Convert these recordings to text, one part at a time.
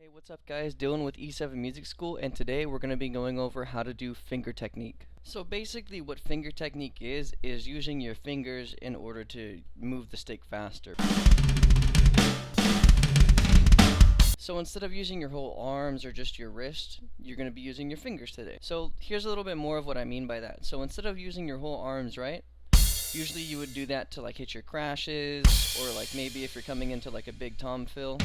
Hey, what's up guys? Dylan with E7 Music School, and today we're going to be going over how to do finger technique. So basically what finger technique is using your fingers in order to move the stick faster. So instead of using your whole arms or just your wrist, you're going to be using your fingers today. So here's a little bit more of what I mean by that. So instead of using your whole arms, right? Usually you would do that to like hit your crashes, or like maybe if you're coming into like a big tom fill.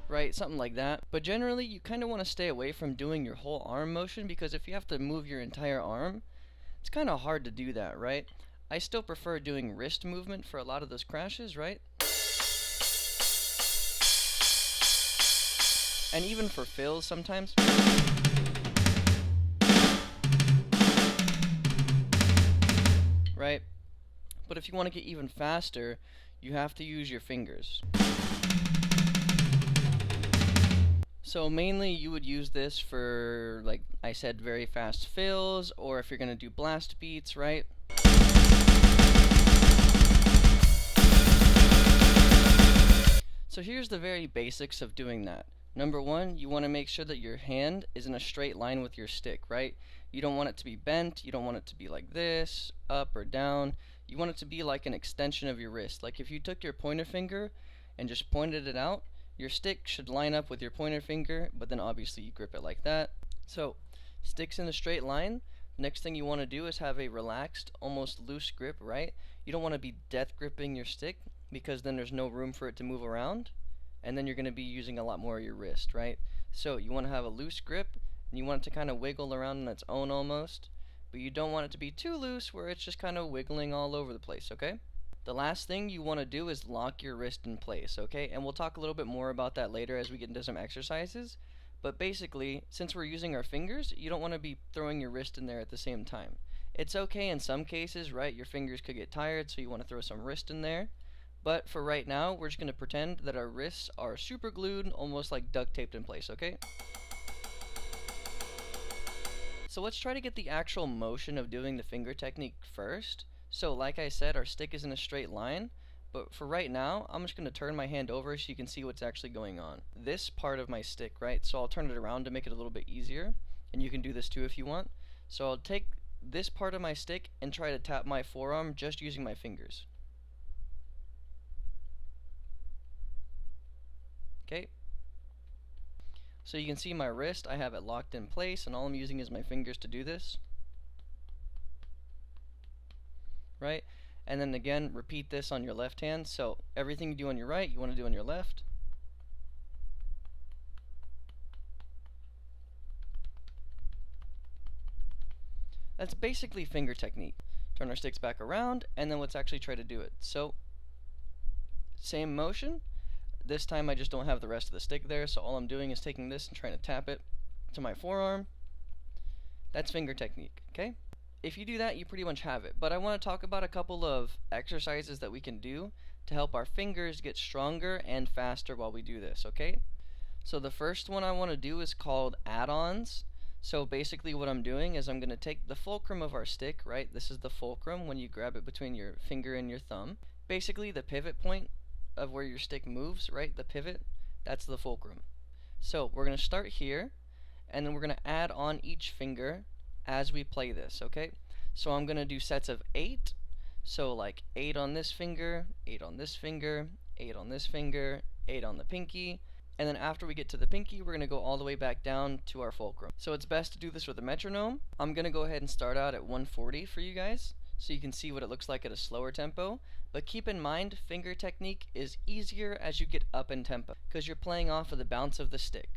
Right, something like that. But generally you kind of want to stay away from doing your whole arm motion, because if you have to move your entire arm, it's kind of hard to do that, right? I still prefer doing wrist movement for a lot of those crashes, right? And even for fills sometimes. Right? But if you want to get even faster, you have to use your fingers. So mainly you would use this for, like I said, very fast fills, or if you're going to do blast beats, right? So here's the very basics of doing that. Number one, you want to make sure that your hand is in a straight line with your stick, right? You don't want it to be bent, you don't want it to be like this, up or down. You want it to be like an extension of your wrist. Like if you took your pointer finger and just pointed it out, your stick should line up with your pointer finger, but then obviously you grip it like that. So, sticks in a straight line. Next thing you want to do is have a relaxed, almost loose grip, right? You don't want to be death gripping your stick, because then there's no room for it to move around, and then you're going to be using a lot more of your wrist, right? So you want to have a loose grip, and you want it to kind of wiggle around on its own almost, but you don't want it to be too loose where it's just kind of wiggling all over the place, okay? The last thing you want to do is lock your wrist in place, okay? And we'll talk a little bit more about that later as we get into some exercises. But basically, since we're using our fingers, you don't want to be throwing your wrist in there at the same time. It's okay in some cases, right? Your fingers could get tired, so you want to throw some wrist in there. But for right now, we're just going to pretend that our wrists are super glued, almost like duct taped in place, okay? So let's try to get the actual motion of doing the finger technique first. So like I said, our stick is in a straight line, but for right now, I'm just going to turn my hand over so you can see what's actually going on. This part of my stick, right, so I'll turn it around to make it a little bit easier, and you can do this too if you want. So I'll take this part of my stick and try to tap my forearm just using my fingers. Okay. So you can see my wrist, I have it locked in place, and all I'm using is my fingers to do this. Right? And then again, repeat this on your left hand. So everything you do on your right, you want to do on your left. That's basically finger technique. Turn our sticks back around, and then let's actually try to do it. So, same motion. This time I just don't have the rest of the stick there, so all I'm doing is taking this and trying to tap it to my forearm. That's finger technique, okay? If you do that, you pretty much have it. But I want to talk about a couple of exercises that we can do to help our fingers get stronger and faster while we do this, okay? So the first one I want to do is called add-ons. So basically what I'm doing is I'm going to take the fulcrum of our stick, right? This is the fulcrum when you grab it between your finger and your thumb. Basically the pivot point of where your stick moves, right? The pivot, that's the fulcrum. So we're going to start here, and then we're going to add on each finger as we play this, okay? So I'm going to do sets of 8. So like 8 on this finger, 8 on this finger, 8 on this finger, 8 on the pinky, and then after we get to the pinky, we're going to go all the way back down to our fulcrum. So it's best to do this with a metronome. I'm going to go ahead and start out at 140 for you guys, so you can see what it looks like at a slower tempo. But keep in mind, finger technique is easier as you get up in tempo, because you're playing off of the bounce of the stick.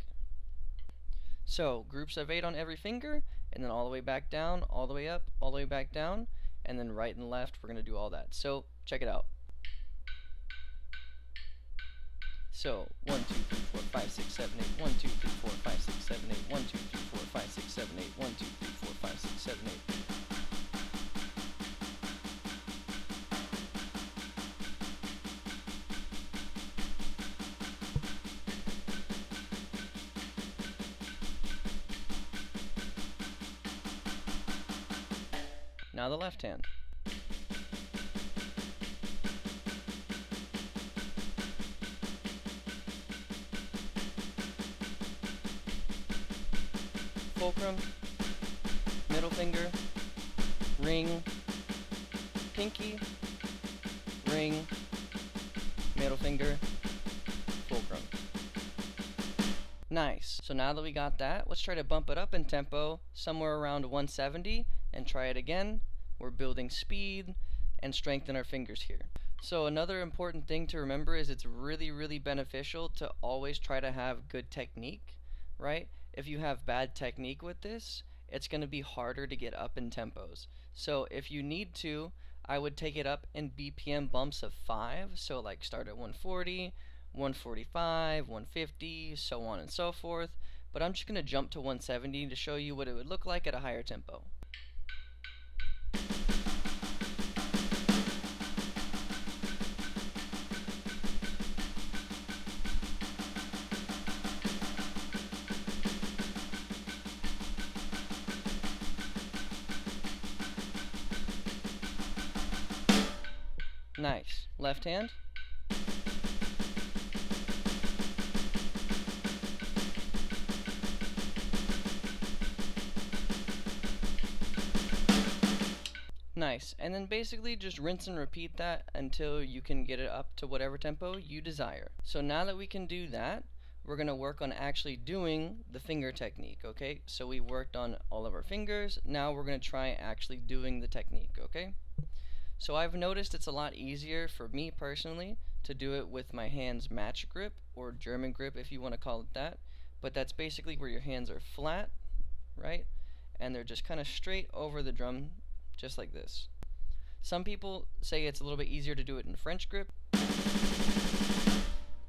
So groups of 8 on every finger, and then all the way back down, all the way up, all the way back down, and then right and left, we're going to do all that. So check it out. So 1, 2, 3, 4, 5, 6, 7, 8, 1, 2, 3, 4, 5, 6, 7, 8, 1, 2, 3, 4, 5, 6, 7, 8, 1, 2, 3, 4, 5, 6, 7, 8. Now the left hand. fulcrum, middle finger, ring, pinky, ring, middle finger, fulcrum. Nice. So now that we got that, let's try to bump it up in tempo somewhere around 170 and try it again. We're building speed and strength in our fingers here. So another important thing to remember is it's really beneficial to always try to have good technique, right? If you have bad technique with this, it's going to be harder to get up in tempos. So if you need to, I would take it up in BPM bumps of 5, so like start at 140, 145, 150, so on and so forth. But I'm just going to jump to 170 to show you what it would look like at a higher tempo. Nice. Left hand. Nice. And then basically just rinse and repeat that until you can get it up to whatever tempo you desire. So now that we can do that, we're going to work on actually doing the finger technique, okay? So we worked on all of our fingers. Now we're going to try actually doing the technique, okay? So I've noticed it's a lot easier for me personally to do it with my hands match grip, or German grip if you want to call it that. But that's basically where your hands are flat, right? And they're just kind of straight over the drum, just like this. Some people say it's a little bit easier to do it in French grip,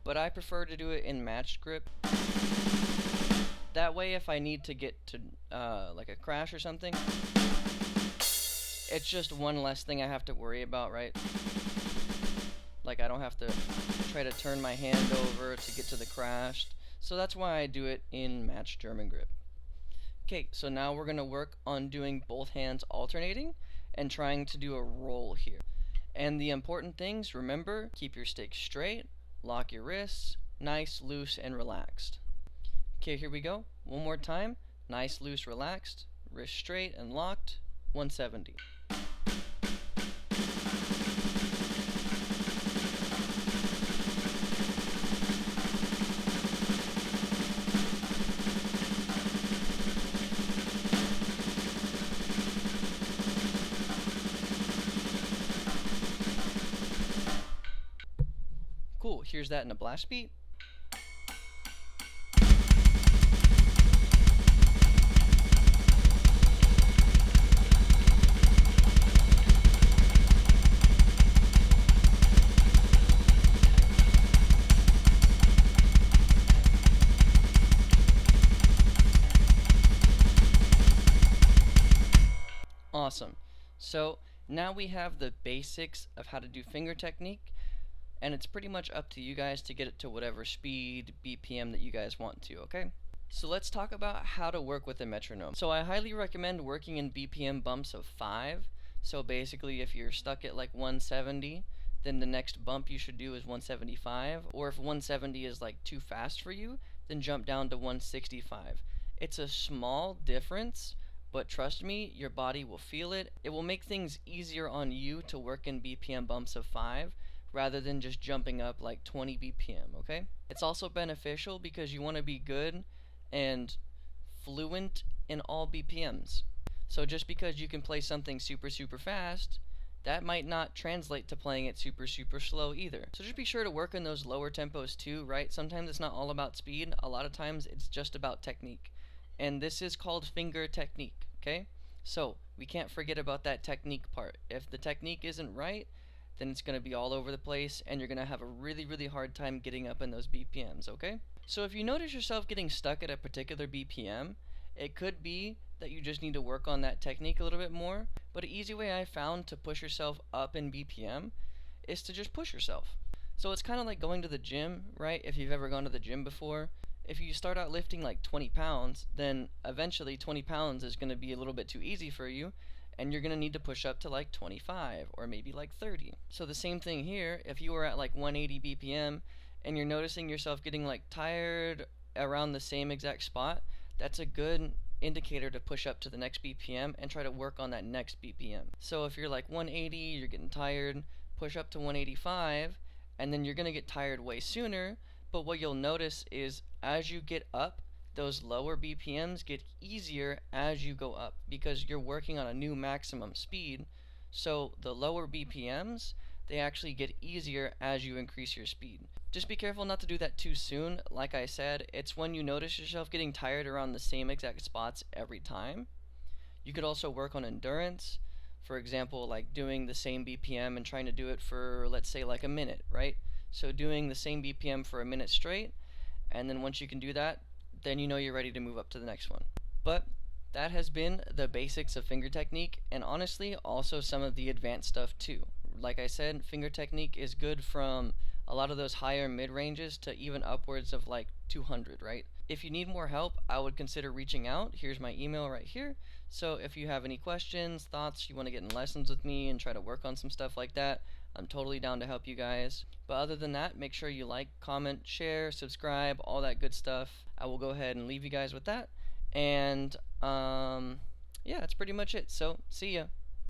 but I prefer to do it in matched grip. That way if I need to get to like a crash or something, it's just one less thing I have to worry about, right? Like I don't have to try to turn my hand over to get to the crash. So that's why I do it in matched German grip. Okay, so now we're going to work on doing both hands alternating and trying to do a roll here. And the important things, remember, keep your stick straight, lock your wrists, nice, loose, and relaxed. Okay, here we go. One more time. Nice, loose, relaxed, wrist straight and locked, 170. Cool, here's that in a blast beat. Awesome. So now we have the basics of how to do finger technique, and it's pretty much up to you guys to get it to whatever speed, BPM that you guys want to, okay? So let's talk about how to work with a metronome. So I highly recommend working in BPM bumps of 5. So basically if you're stuck at like 170, then the next bump you should do is 175. Or if 170 is like too fast for you, then jump down to 165. It's a small difference, but trust me, your body will feel it. It will make things easier on you to work in BPM bumps of 5 rather than just jumping up like 20 BPM, okay? It's also beneficial because you want to be good and fluent in all BPMs. So just because you can play something super fast, that might not translate to playing it super slow either. So just be sure to work in those lower tempos too, right? Sometimes it's not all about speed. A lot of times it's just about technique. And this is called finger technique, okay? So we can't forget about that technique part. If the technique isn't right, then it's going to be all over the place and you're going to have a really hard time getting up in those BPMs, okay? So if you notice yourself getting stuck at a particular BPM, it could be that you just need to work on that technique a little bit more. But an easy way I found to push yourself up in BPM is to just push yourself. So it's kind of like going to the gym, right? If you've ever gone to the gym before, if you start out lifting like 20 pounds, then eventually 20 pounds is going to be a little bit too easy for you, and you're going to need to push up to like 25 or maybe like 30. So the same thing here, if you were at like 180 BPM and you're noticing yourself getting like tired around the same exact spot, that's a good indicator to push up to the next BPM and try to work on that next BPM. So if you're like 180, you're getting tired, push up to 185, and then you're going to get tired way sooner. But what you'll notice is as you get up, those lower BPMs get easier as you go up because you're working on a new maximum speed. So the lower BPMs, they actually get easier as you increase your speed. Just be careful not to do that too soon. Like I said, it's when you notice yourself getting tired around the same exact spots every time. You could also work on endurance. For example, like doing the same BPM and trying to do it for, let's say, like a minute, right? So doing the same BPM for a minute straight, and then once you can do that, then you know you're ready to move up to the next one. But that has been the basics of finger technique, and honestly also some of the advanced stuff too. Like I said, finger technique is good from a lot of those higher mid ranges to even upwards of like 200, right? If you need more help, I would consider reaching out. Here's my email right here. So if you have any questions, thoughts, you want to get in lessons with me and try to work on some stuff like that, I'm totally down to help you guys. But other than that, make sure you like, comment, share, subscribe, all that good stuff. I will go ahead and leave you guys with that. And yeah, that's pretty much it. So see ya.